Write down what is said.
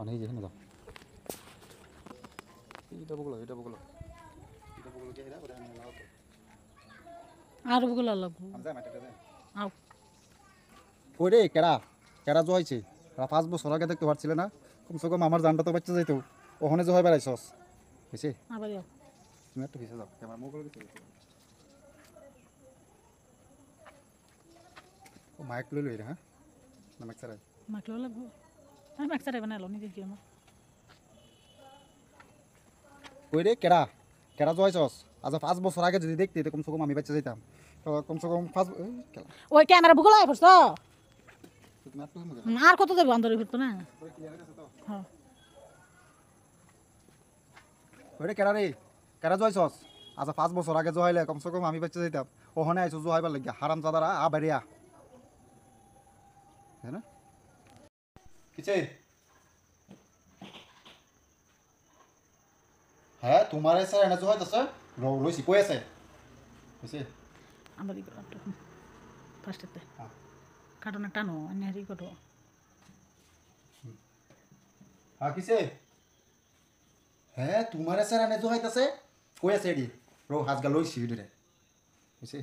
অনেক যেখানে দাও এটা বগলো এটা বগলো এটা বগলো কে এটা ওটা আমি লাও তো আর বগলো লাগবো আমি যাই মাটিটা যাই আও কই রে কেডা কেডা জয়ছে ওরা 5 বছর আগে দেখতে পারছিলে না কমসে কম আমার জানটা তো বাচ্চা যাইতো ওখানে জয় বেড়াইছস হইছে আবার যাও তুমি একটু পিছে যাও ক্যামেরা মোবাইল দিতে ও মাইক লই লই রে হ্যাঁ না মাইক ছাড়াই মাকলো লাগবো আমি মাকসারে বানালো নিজে কি আমার কই রে কেডা কেডা জয়ছস আজ 5 বছর আগে যদি দেখতে তো কমসে কম আমি বাচ্চা যাইতাম তো কমসে কম 5 খেলা ওই ক্যামেরা বগলো আই পড়ছ তুমি একটু মজা আর কত দেব অন্তরে ফিরতো না করে ক্লিয়ার আছে তো হ্যাঁ কই রে কেডা রে কেডা জয়ছস আজ 5 বছর আগে জয়লে কমসে কম আমি বাচ্চা যাইতাম ওখানে আইছো জয়বার লাগিয়া হারাম জাদারা আ বাড়িয়া হ্যাঁ না কিছে হ্যাঁ তোমার এসে এনে জয় আছে লইছি কই আছে কিছে আমার এই গলা ফার্স্টেতে হ্যাঁ কাটনা টানো অন্য হারি কটো হ্যাঁ কিছে হ্যাঁ তোমার এসে এনে জয় আছে কই আছে এডি রো হাজগা লইছি এডি রে কিছে